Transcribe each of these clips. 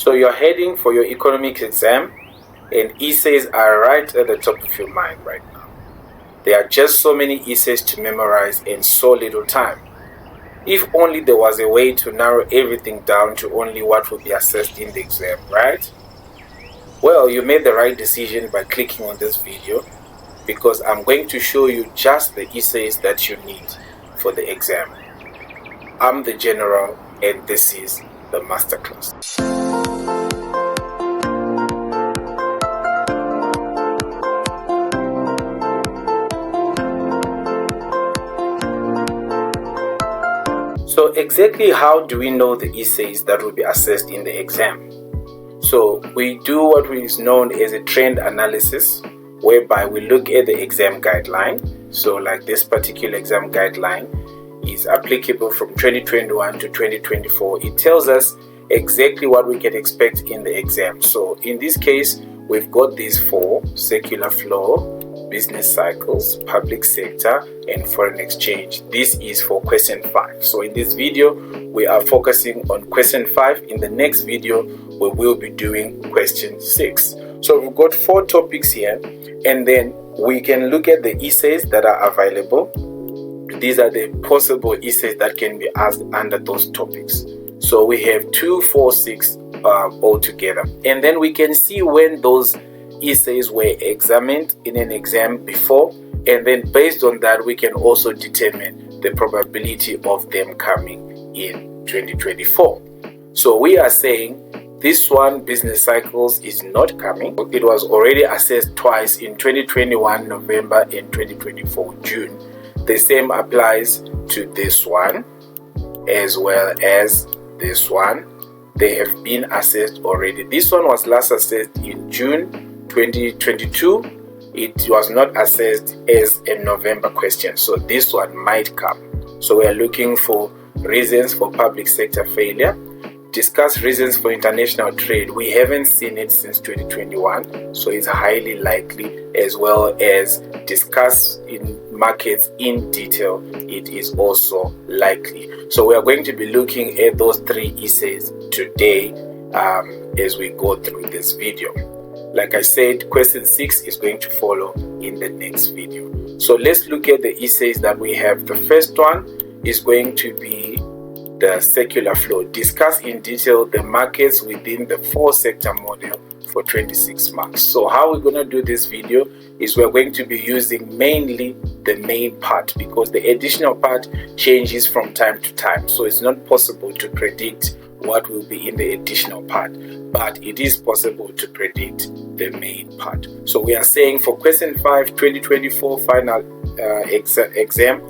So you're heading for your economics exam, and essays are right at the top of your mind right now. There are just so many essays to memorize and so little time. If only there was a way to narrow everything down to only what will be assessed in the exam, right? Well, you made the right decision by clicking on this video, because I'm going to show you just the essays that you need for the exam. I'm the General, and this is the Masterclass. So exactly how do we know the essays that will be assessed in the exam? So we do what is known as a trend analysis, whereby we look at the exam guideline. So like this particular exam guideline is applicable from 2021 to 2024. It tells us exactly what we can expect in the exam. So in this case, we've got these four: circular flow, business cycles, public sector, and foreign exchange. This is for question 5. So in this video, we are focusing on question 5. In the next video, we will be doing question 6. So we've got 4 topics here, and then we can look at the essays that are available. These are the possible essays that can be asked under those topics. So we have 2, 4, 6 altogether. And then we can see when those essays were examined in an exam before, and then based on that we can also determine the probability of them coming in 2024. So we are saying this one, business cycles, is not coming. It was already assessed twice, in 2021 November and 2024 June. The same applies to this one as well as this one. They have been assessed already. This one was last assessed in June 2022. It was not assessed as a November question, so this one might come. So we are looking for reasons for public sector failure. Discuss reasons for international trade. We haven't seen it since 2021, so it's highly likely, as well as discuss in markets in detail. It is also likely. So we are going to be looking at those 3 essays today as we go through this video. Like I said, question 6 is going to follow in the next video. So let's look at the essays that we have. The first one is going to be the circular flow. Discuss in detail the markets within the 4-sector model for 26 marks. So how we're going to do this video is we're going to be using mainly the main part, because the additional part changes from time to time. So it's not possible to predict what will be in the additional part, but it is possible to predict the main part. So we are saying for question 5, 2024 final exam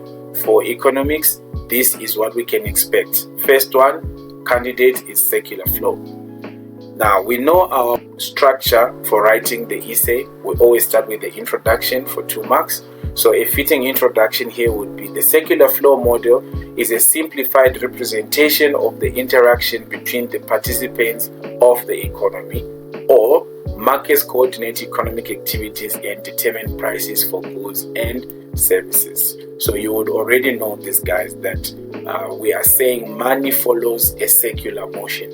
for economics, this is what we can expect. First one, candidate is circular flow. Now we know our structure for writing the essay. We always start with the introduction for 2 marks. So a fitting introduction here would be: the circular flow model is a simplified representation of the interaction between the participants of the economy, or markets coordinate economic activities and determine prices for goods and services. So you would already know this, guys, that we are saying money follows a circular motion,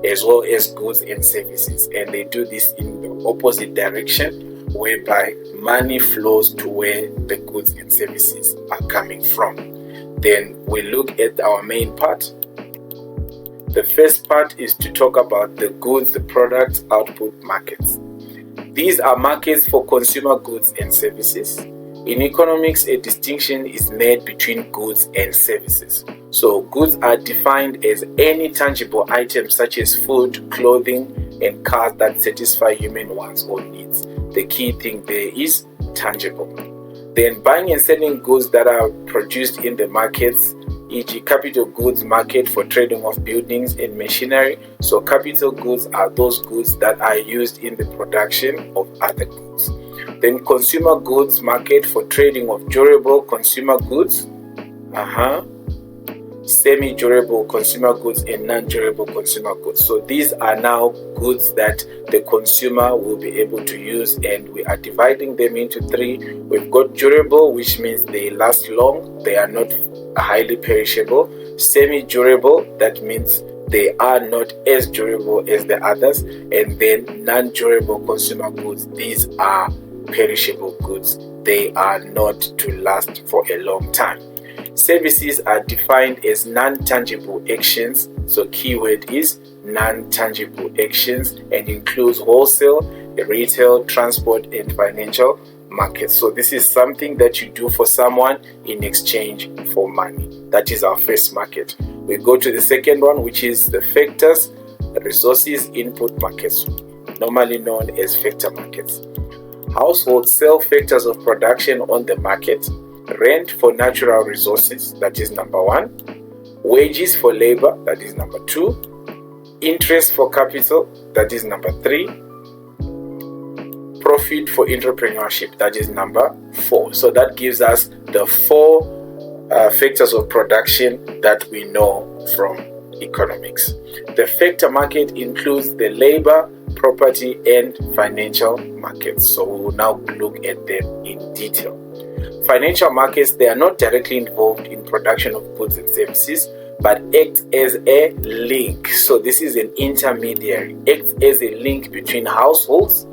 as well as goods and services, and they do this in the opposite direction, whereby money flows to where the goods and services are coming from. Then we look at our main part. The first part is to talk about the goods, the products, output markets. These are markets for consumer goods and services. In economics, a distinction is made between goods and services. So goods are defined as any tangible items such as food, clothing, and cars that satisfy human wants or needs. The key thing there is tangible. Then buying and selling goods that are produced in the markets, e.g. capital goods market for trading of buildings and machinery. So capital goods are those goods that are used in the production of other goods. Then consumer goods market for trading of durable consumer goods, semi-durable consumer goods, and non-durable consumer goods. So these are now goods that the consumer will be able to use, and we are dividing them into 3. We've got durable, which means they last long, they are not highly perishable. Semi-durable, that means they are not as durable as the others. And then non-durable consumer goods, these are perishable goods. They are not to last for a long time. Services are defined as non-tangible actions. So keyword is non-tangible actions, and includes wholesale, retail, transport, and financial markets. So this is something that you do for someone in exchange for money. That is our first market. We go to the second one, which is the factors, resources, input markets, normally known as factor markets. Households sell factors of production on the market. Rent for natural resources, that is number 1. Wages for labor, that is number 2. Interest for capital, that is number 3. Profit for entrepreneurship, that is number 4. So that gives us the 4 factors of production that we know from economics. The factor market includes the labor, property, and financial markets. So we will now look at them in detail. Financial markets, they are not directly involved in production of goods and services, but act as a link. So this is an intermediary, acts as a link between households,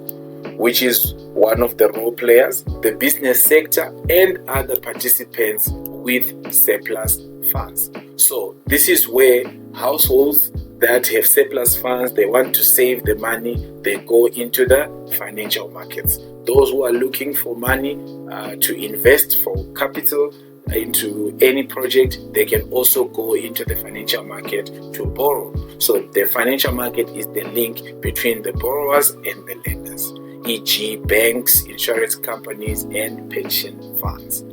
which is one of the role players, the business sector, and other participants with surplus funds. So this is where households that have surplus funds, they want to save the money, they go into the financial markets. Those who are looking for money to invest for capital into any project, they can also go into the financial market to borrow. So the financial market is the link between the borrowers and the lenders, e.g. banks, insurance companies, and pension funds.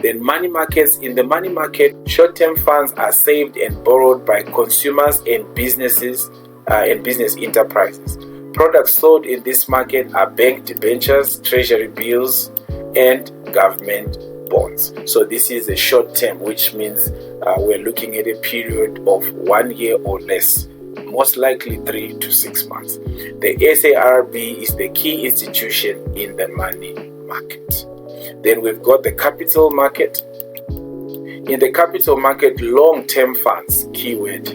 Then money markets. In the money market, short-term funds are saved and borrowed by consumers and businesses and business enterprises. Products sold in this market are bank debentures, treasury bills, and government bonds. So this is a short term, which means we're looking at a period of 1 year or less, most likely 3 to 6 months. The SARB is the key institution in the money market. Then we've got the capital market. In the capital market, long-term funds, keyword,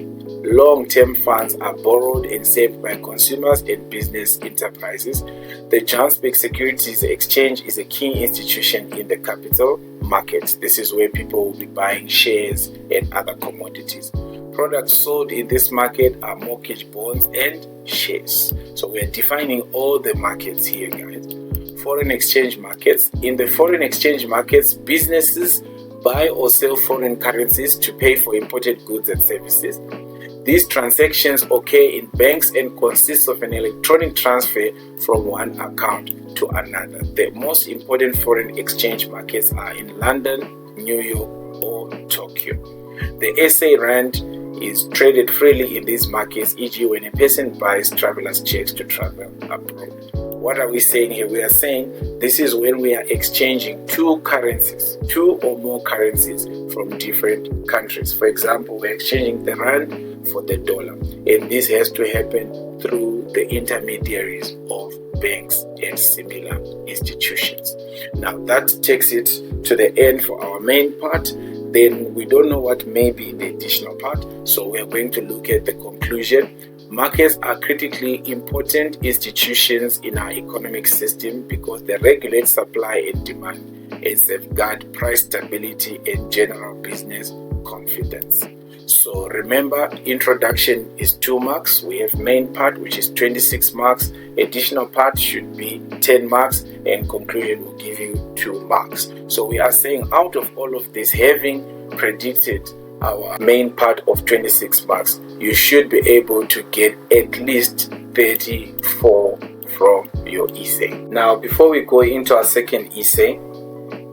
long-term funds are borrowed and saved by consumers and business enterprises. The Johannesburg Securities Exchange is a key institution in the capital market. This is where people will be buying shares and other commodities. Products sold in this market are mortgage bonds and shares. So we are defining all the markets here, guys. Foreign exchange markets. In the foreign exchange markets, businesses buy or sell foreign currencies to pay for imported goods and services. These transactions occur in banks and consist of an electronic transfer from one account to another. The most important foreign exchange markets are in London, New York, or Tokyo. The SA Rand is traded freely in these markets, e.g. when a person buys traveler's checks to travel abroad. What are we saying here? We are saying this is when we are exchanging two currencies, two or more currencies from different countries. For example, we're exchanging the rand for the dollar, and this has to happen through the intermediaries of banks and similar institutions. Now that takes it to the end for our main part. Then we don't know what may be in the additional part, so we are going to look at the conclusion. Markets are critically important institutions in our economic system because they regulate supply and demand and safeguard price stability and general business confidence. So remember, introduction is 2 marks. We have main part, which is 26 marks. Additional part should be 10 marks, and conclusion will give you 2 marks. So we are saying out of all of this, having predicted our main part of 26 marks, you should be able to get at least 34 from your essay. Now, before we go into our second essay,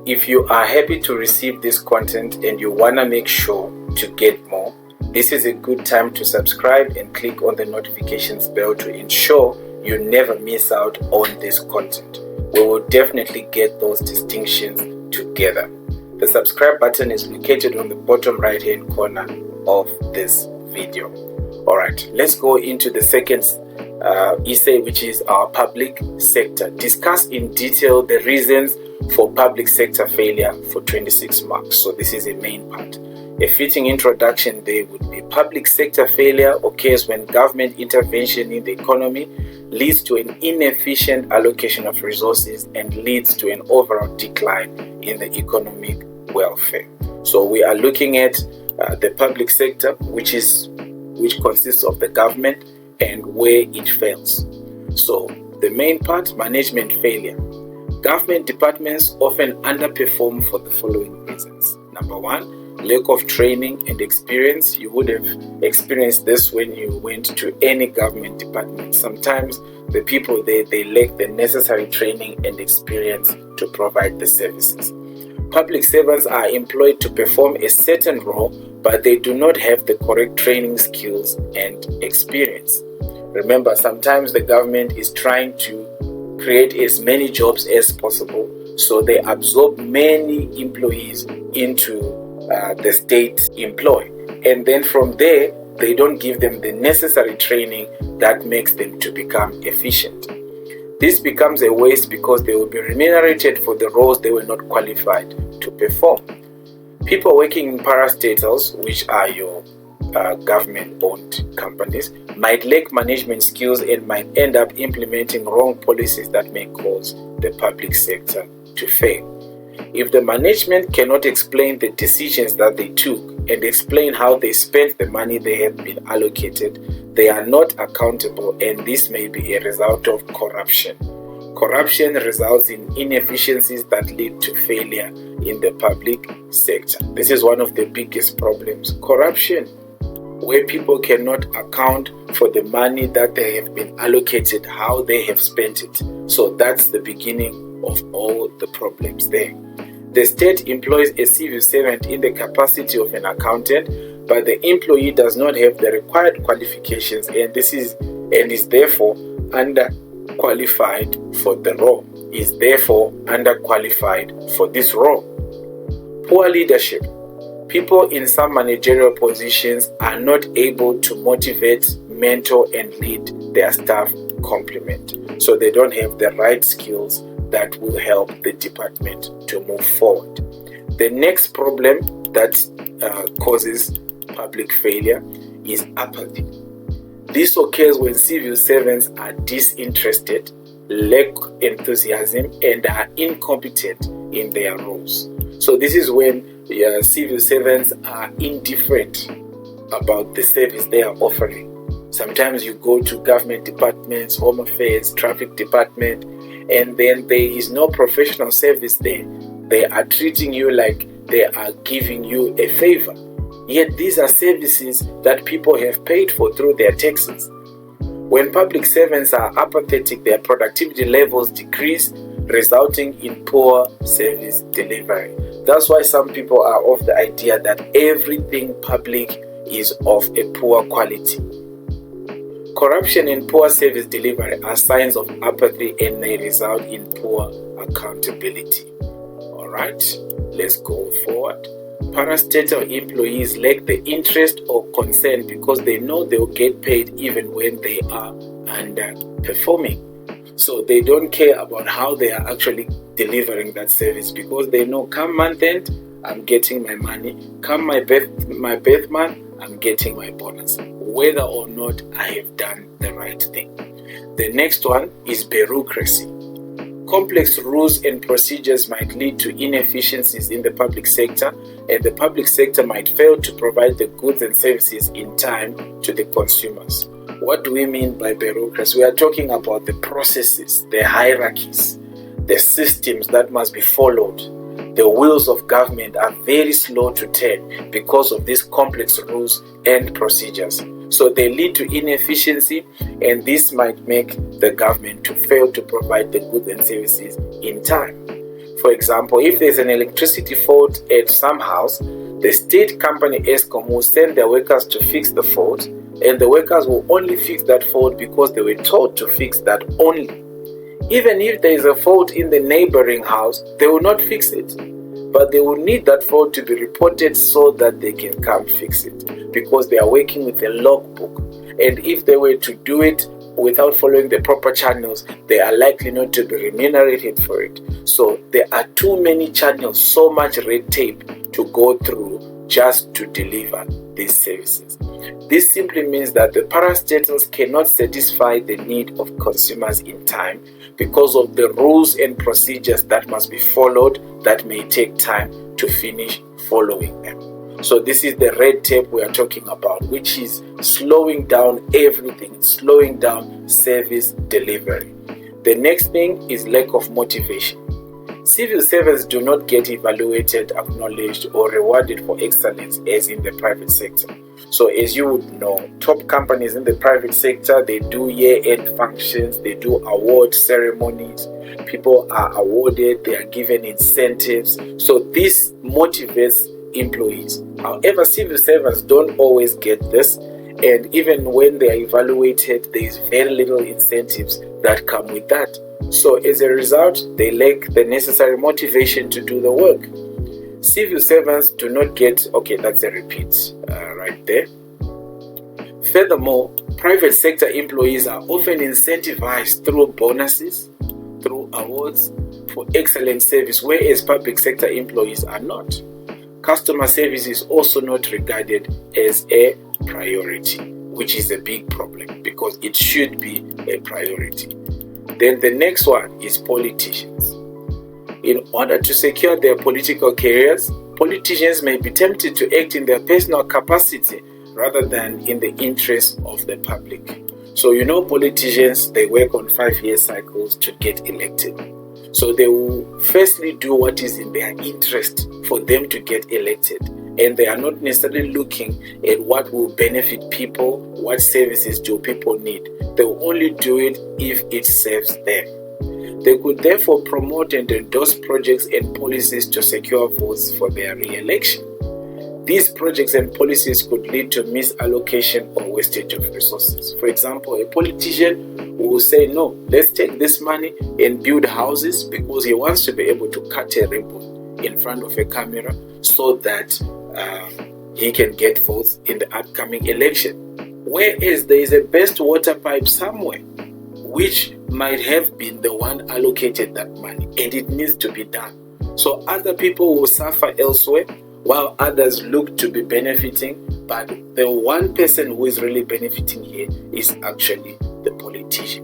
if you are happy to receive this content and you want to make sure to get more, this is a good time to subscribe and click on the notifications bell to ensure you never miss out on this content. We will definitely get those distinctions together. The subscribe button is located on the bottom right hand corner of this video. Alright, let's go into the second essay, which is our public sector. Discuss in detail the reasons for public sector failure for 26 marks. So this is a main part. A fitting introduction there would be public sector failure occurs when government intervention in the economy leads to an inefficient allocation of resources and leads to an overall decline in the economic welfare. So we are looking at the public sector, which consists of the government and where it fails. So the main part, management failure. Government departments often underperform for the following reasons. Number one, lack of training and experience. You would have experienced this when you went to any government department. Sometimes the people there, they lack the necessary training and experience to provide the services. Public servants are employed to perform a certain role, but they do not have the correct training skills and experience. Remember, sometimes the government is trying to create as many jobs as possible, so they absorb many employees into the state employ, and then from there they don't give them the necessary training that makes them to become efficient. This becomes a waste because they will be remunerated for the roles they were not qualified to perform. People working in parastatals, which are your government-owned companies, might lack management skills and might end up implementing wrong policies that may cause the public sector to fail. If the management cannot explain the decisions that they took and explain how they spent the money they have been allocated, they are not accountable, and this may be a result of corruption. Corruption results in inefficiencies that lead to failure in the public sector. This is one of the biggest problems, corruption, where people cannot account for the money that they have been allocated, how they have spent it. So that's the beginning of all the problems there. The state employs a civil servant in the capacity of an accountant, but the employee does not have the required qualifications and is therefore underqualified for the role. Is therefore underqualified for this role. Poor leadership. People in some managerial positions are not able to motivate, mentor, and lead their staff complement. So they don't have the right skills that will help the department to move forward. The next problem that causes public failure is apathy. This occurs when civil servants are disinterested, lack enthusiasm, and are incompetent in their roles. So this is when civil servants are indifferent about the service they are offering. Sometimes you go to government departments, home affairs, traffic department, and then there is no professional service there. They are treating you like they are giving you a favor. Yet these are services that people have paid for through their taxes. When public servants are apathetic, their productivity levels decrease, resulting in poor service delivery. That's why some people are of the idea that everything public is of a poor quality. Corruption and poor service delivery are signs of apathy and may result in poor accountability. Alright, let's go forward. Parastatal employees lack the interest or concern because they know they will get paid even when they are underperforming. So they don't care about how they are actually delivering that service because they know come month end, I'm getting my money. Come my birth month, I'm getting my bonus, whether or not I have done the right thing. The next one is bureaucracy. Complex rules and procedures might lead to inefficiencies in the public sector, and the public sector might fail to provide the goods and services in time to the consumers. What do we mean by bureaucracy? We are talking about the processes, the hierarchies, the systems that must be followed. The wheels of government are very slow to turn because of these complex rules and procedures. So they lead to inefficiency, and this might make the government to fail to provide the goods and services in time. For example, if there's an electricity fault at some house, the state company ESCOM will send their workers to fix the fault, and the workers will only fix that fault because they were told to fix that only. Even if there is a fault in the neighboring house, they will not fix it. But they will need that fault to be reported so that they can come fix it, because they are working with a logbook. And if they were to do it without following the proper channels, they are likely not to be remunerated for it. So there are too many channels, so much red tape to go through just to deliver these services. This simply means that the parastatals cannot satisfy the need of consumers in time because of the rules and procedures that must be followed that may take time to finish following them. So this is the red tape we are talking about, which is slowing down everything, slowing down service delivery. The next thing is lack of motivation. Civil servants do not get evaluated, acknowledged, or rewarded for excellence as in the private sector. So as you would know, top companies in the private sector, they do year-end functions, they do award ceremonies, people are awarded, they are given incentives. So this motivates employees. However, civil servants don't always get this, and even when they are evaluated, there is very little incentives that come with that. So as a result, they lack the necessary motivation to do the work. Civil servants do not get, okay, that's a repeat right there. Furthermore, private sector employees are often incentivized through bonuses, through awards for excellent service, whereas public sector employees are not. Customer service is also not regarded as a priority, which is a big problem because it should be a priority. Then the next one is politicians. In order to secure their political careers, politicians may be tempted to act in their personal capacity rather than in the interest of the public. So you know, politicians, they work on 5-year cycles to get elected. So they will firstly do what is in their interest for them to get elected. And they are not necessarily looking at what will benefit people, what services do people need. They will only do it if it serves them. They could therefore promote and endorse projects and policies to secure votes for their re-election. These projects and policies could lead to misallocation or wastage of resources. For example, a politician will say, no, let's take this money and build houses because he wants to be able to cut a ribbon in front of a camera so that he can get votes in the upcoming election. Whereas there is a best water pipe somewhere, which might have been the one allocated that money, and it needs to be done. So other people will suffer elsewhere, while others look to be benefiting, but the one person who is really benefiting here is actually the politician.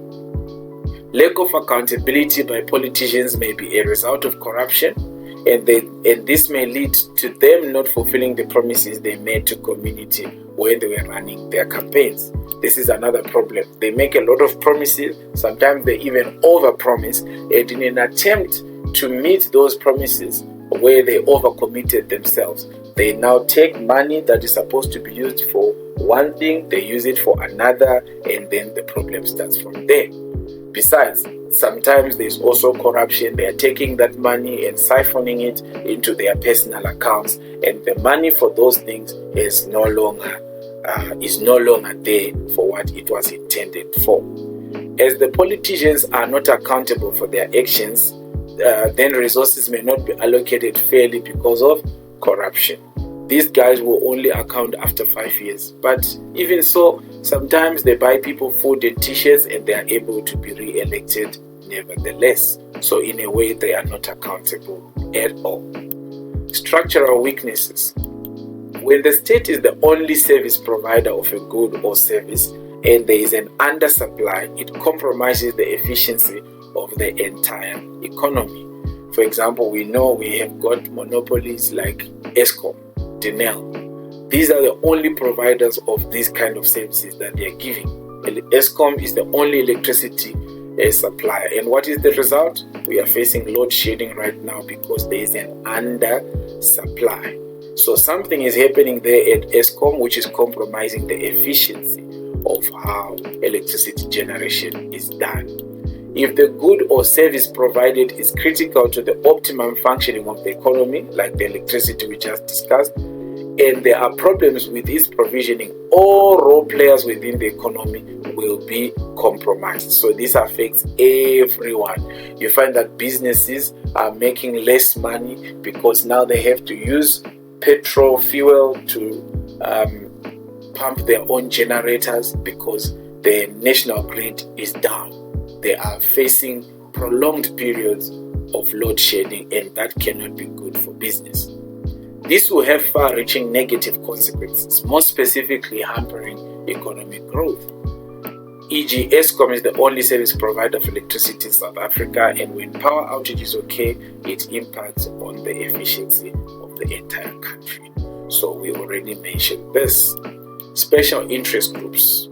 Lack of accountability by politicians may be a result of corruption, and this may lead to them not fulfilling the promises they made to community when they were running their campaigns. This is another problem. They make a lot of promises, sometimes they even overpromise, and in an attempt to meet those promises where they overcommitted themselves, they now take money that is supposed to be used for one thing, they use it for another, and then the problem starts from there. Besides, sometimes there's also corruption. They are taking that money and siphoning it into their personal accounts, and the money for those things is no longer there for what it was intended for. As the politicians are not accountable for their actions, then resources may not be allocated fairly because of corruption. These guys will only account after 5 years. But even so, sometimes they buy people food and t-shirts and they are able to be re-elected nevertheless. So in a way, they are not accountable at all. Structural weaknesses. When the state is the only service provider of a good or service and there is an undersupply, it compromises the efficiency of the entire economy. For example, we know we have got monopolies like Eskom, Denel. These are the only providers of these kind of services that they are giving. Eskom is the only electricity supplier. And what is the result? We are facing load shedding right now because there is an undersupply. So something is happening there at Eskom which is compromising the efficiency of how electricity generation is done. If the good or service provided is critical to the optimum functioning of the economy, like the electricity we just discussed, and there are problems with its provisioning, all role players within the economy will be compromised. So this affects everyone. You find that businesses are making less money because now they have to use petrol fuel to pump their own generators because the national grid is down. They are facing prolonged periods of load shedding, and that cannot be good for business. This will have far-reaching negative consequences, most specifically hampering economic growth. E.g., Eskom is the only service provider of electricity in South Africa, and when power outages occur, it impacts on the efficiency of the entire country. So we already mentioned this. Special interest groups.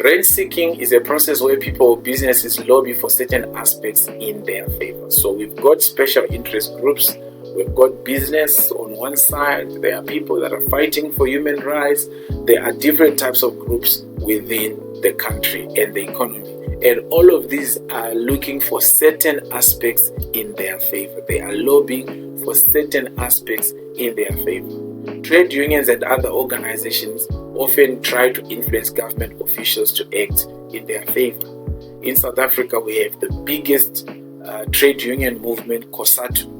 Rent seeking is a process where people or businesses lobby for certain aspects in their favor. So we've got special interest groups, we've got business on one side, there are people that are fighting for human rights, there are different types of groups within the country and the economy. And all of these are looking for certain aspects in their favor. They are lobbying for certain aspects in their favor. Trade unions and other organizations often try to influence government officials to act in their favor. In South Africa, we have the biggest trade union movement, COSATU.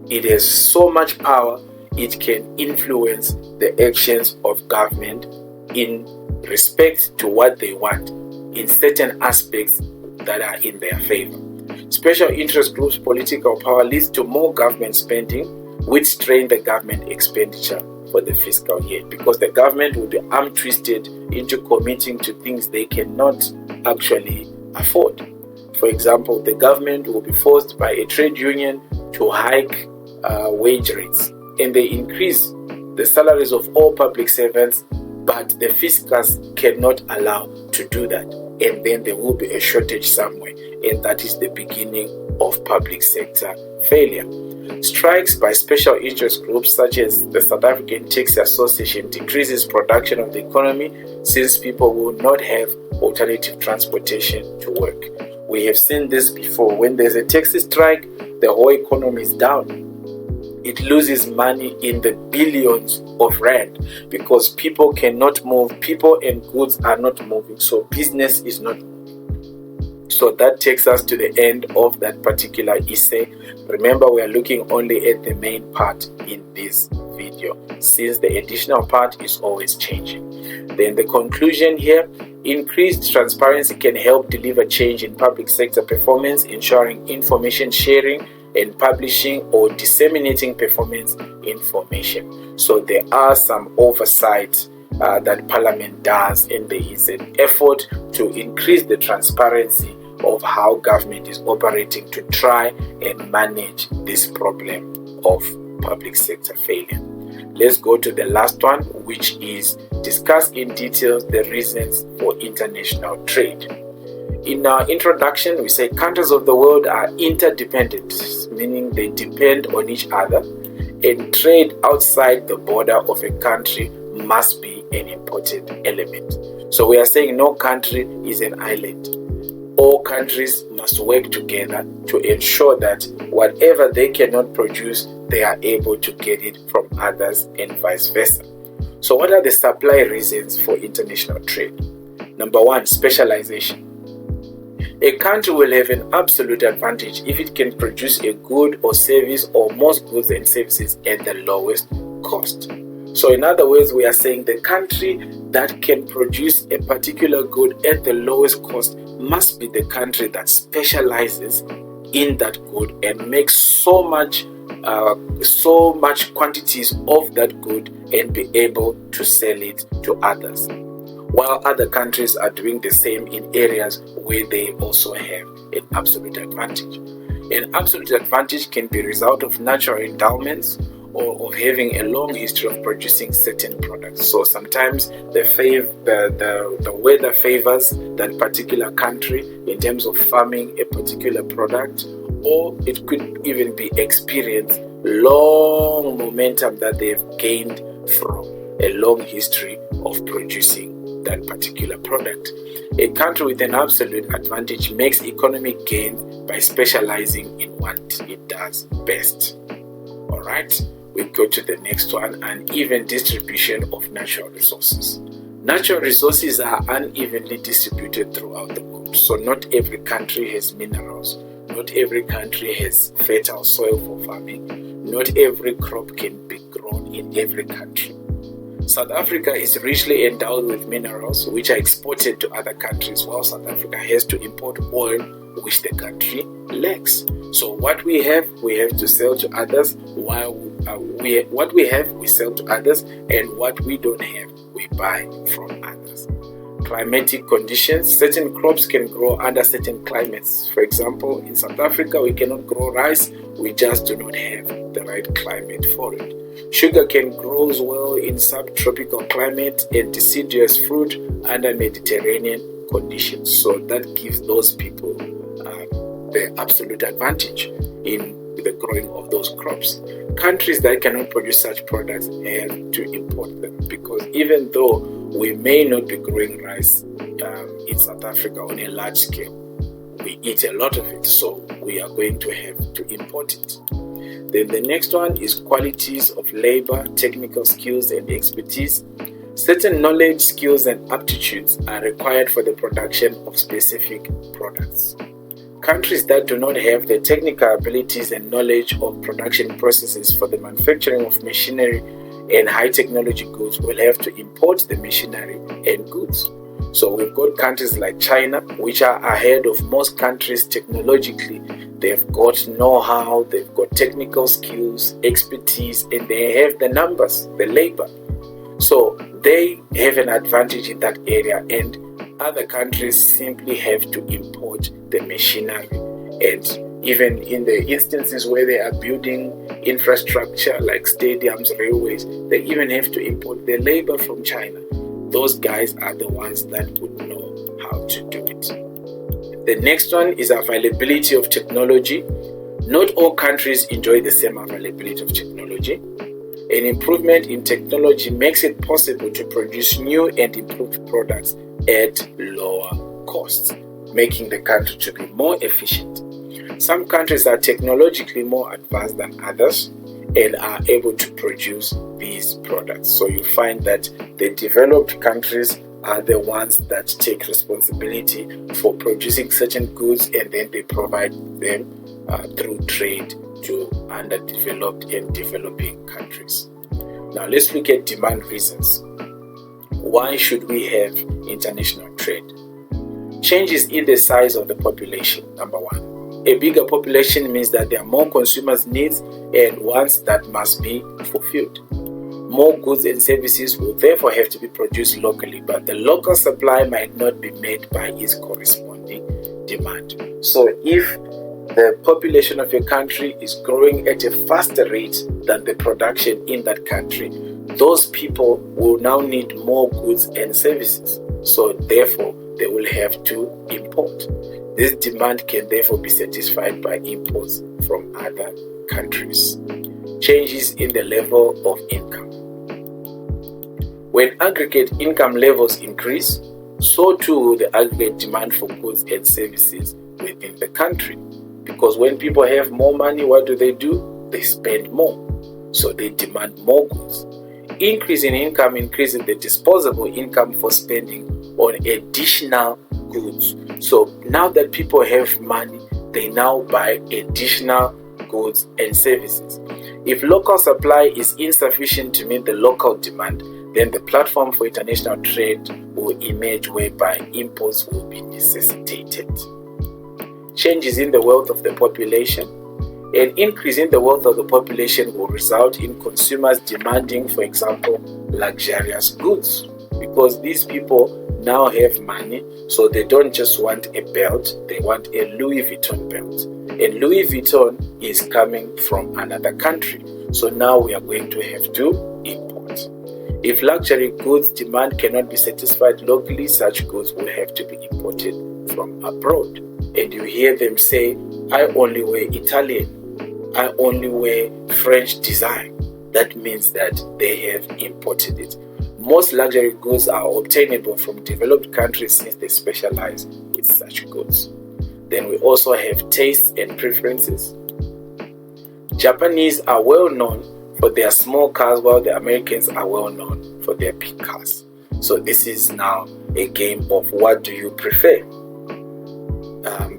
It has so much power, it can influence the actions of government in respect to what they want in certain aspects that are in their favor. Special interest groups' political power leads to more government spending, which strain the government expenditure for the fiscal year, because the government will be arm twisted into committing to things they cannot actually afford. For example, the government will be forced by a trade union to hike wage rates, and they increase the salaries of all public servants, but the fiscus cannot allow to do that, and then there will be a shortage somewhere, and that is the beginning of public sector failure. Strikes by special interest groups such as the South African Taxi Association decreases production of the economy, since people will not have alternative transportation to work. We have seen this before. When there's a taxi strike, the whole economy is down. It loses money in the billions of rand because people cannot move, people and goods are not moving, so business is not moving. So that takes us to the end of that particular essay. Remember, we are looking only at the main part in this video, since the additional part is always changing. Then the conclusion here: increased transparency can help deliver change in public sector performance, ensuring information sharing and publishing or disseminating performance information. So there are some oversight that Parliament does, and there is an effort to increase the transparency of how government is operating to try and manage this problem of public sector failure. Let's go to the last one, which is discuss in detail the reasons for international trade. In our introduction, we say countries of the world are interdependent, meaning they depend on each other, and trade outside the border of a country must be an important element. So we are saying no country is an island. All countries must work together to ensure that whatever they cannot produce, they are able to get it from others, and vice versa. So what are the supply reasons for international trade? Number one, specialization. A country will have an absolute advantage if it can produce a good or service, or most goods and services, at the lowest cost. So in other words, we are saying the country that can produce a particular good at the lowest cost must be the country that specializes in that good and makes so much quantities of that good and be able to sell it to others, while other countries are doing the same in areas where they also have an absolute advantage. An absolute advantage can be a result of natural endowments or of having a long history of producing certain products. So sometimes the weather favors that particular country in terms of farming a particular product, or it could even be experience long momentum that they've gained from a long history of producing that particular product. A country with an absolute advantage makes economic gains by specializing in what it does best. All right, we go to the next one: uneven distribution of natural resources. Natural resources are unevenly distributed throughout the world. So not every country has minerals. Not every country has fertile soil for farming. Not every crop can be grown in every country. South Africa is richly endowed with minerals which are exported to other countries, while South Africa has to import oil which the country lacks. So what we have to sell to others, while what we have, we sell to others, and what we don't have, we buy from others. Climatic conditions. Certain crops can grow under certain climates. For example, in South Africa, we cannot grow rice. We just do not have the right climate for it. Sugarcane grows well in subtropical climate and deciduous fruit under Mediterranean conditions. So that gives those people the absolute advantage in the growing of those crops. Countries that cannot produce such products have to import them, because even though we may not be growing rice in South Africa on a large scale, we eat a lot of it, so we are going to have to import it. Then the next one is qualities of labor, technical skills and expertise. Certain knowledge, skills and aptitudes are required for the production of specific products. Countries that do not have the technical abilities and knowledge of production processes for the manufacturing of machinery and high technology goods will have to import the machinery and goods. So we've got countries like China, which are ahead of most countries technologically. They've got know-how, they've got technical skills, expertise, and they have the numbers, the labor. So they have an advantage in that area, and other countries simply have to import the machinery. And even in the instances where they are building infrastructure like stadiums, railways, they even have to import the labor from China. Those guys are the ones that would know how to do it. The next one is availability of technology. Not all countries enjoy the same availability of technology. An improvement in technology makes it possible to produce new and improved products at lower costs, making the country to be more efficient. Some countries are technologically more advanced than others and are able to produce these products. So you find that the developed countries are the ones that take responsibility for producing certain goods, and then they provide them through trade to underdeveloped and developing countries. Now let's look at demand reasons. Why should we have international trade? Changes in the size of the population, number one. A bigger population means that there are more consumers' needs and wants that must be fulfilled. More goods and services will therefore have to be produced locally, but the local supply might not be met by its corresponding demand. So if the population of your country is growing at a faster rate than the production in that country, those people will now need more goods and services. So therefore, they will have to import. This demand can therefore be satisfied by imports from other countries. Changes in the level of income. When aggregate income levels increase, so too will the aggregate demand for goods and services within the country. Because when people have more money, what do? They spend more. So they demand more goods. Increase in income increases the disposable income for spending on additional goods. So now that people have money, they now buy additional goods and services. If local supply is insufficient to meet the local demand, then the platform for international trade will emerge whereby imports will be necessitated. Changes in the wealth of the population. An increase in the wealth of the population will result in consumers demanding, for example, luxurious goods, because these people now have money, so they don't just want a belt, they want a Louis Vuitton belt. And Louis Vuitton is coming from another country, so now we are going to have to import. If luxury goods demand cannot be satisfied locally, such goods will have to be imported from abroad. And you hear them say, I only wear Italian, I only wear French design. That means that they have imported it. Most luxury goods are obtainable from developed countries since they specialize with such goods. Then we also have tastes and preferences. Japanese are well known for their small cars, while the Americans are well known for their big cars. So this is now a game of what do you prefer?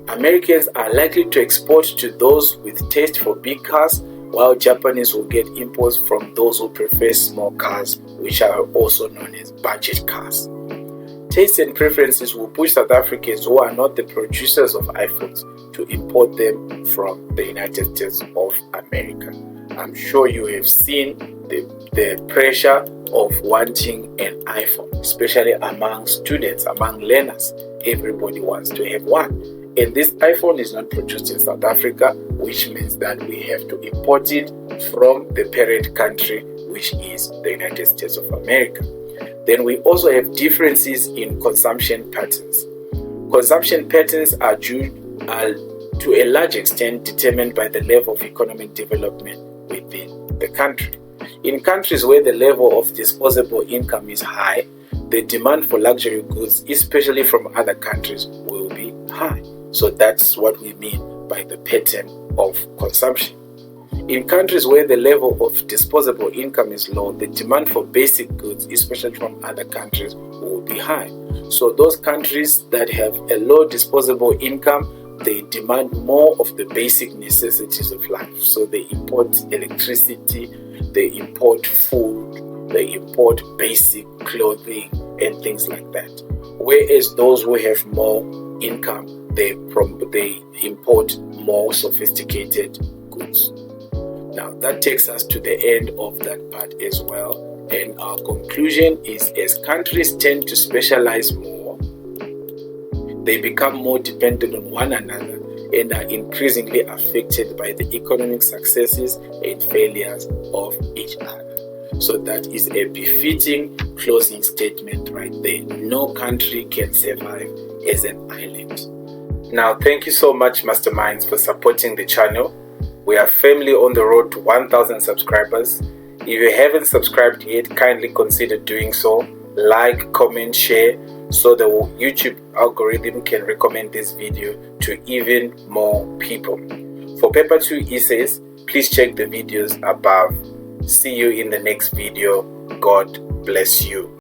Americans are likely to export to those with taste for big cars, while Japanese will get imports from those who prefer small cars, which are also known as budget cars. Tastes and preferences will push South Africans who are not the producers of iPhones to import them from the United States of America. I'm sure you have seen the pressure of wanting an iPhone, especially among students, among learners. Everybody wants to have one. And this iPhone is not produced in South Africa, which means that we have to import it from the parent country, which is the United States of America. Then we also have differences in consumption patterns. Consumption patterns are to a large extent determined by the level of economic development within the country. In countries where the level of disposable income is high, the demand for luxury goods, especially from other countries, will be high. So that's what we mean by the pattern of consumption. In countries where the level of disposable income is low, the demand for basic goods, especially from other countries, will be high. So those countries that have a low disposable income, they demand more of the basic necessities of life. So they import electricity, they import food, they import basic clothing and things like that. Whereas those who have more income, they import more sophisticated goods. Now that takes us to the end of that part as well. And our conclusion is, as countries tend to specialize more, they become more dependent on one another and are increasingly affected by the economic successes and failures of each other. So that is a befitting closing statement right there. No country can survive as an island. Now, thank you so much, Masterminds, for supporting the channel. We are firmly on the road to 1,000 subscribers. If you haven't subscribed yet, kindly consider doing so. Like, comment, share, so the YouTube algorithm can recommend this video to even more people. For Paper 2 essays, please check the videos above. See you in the next video. God bless you.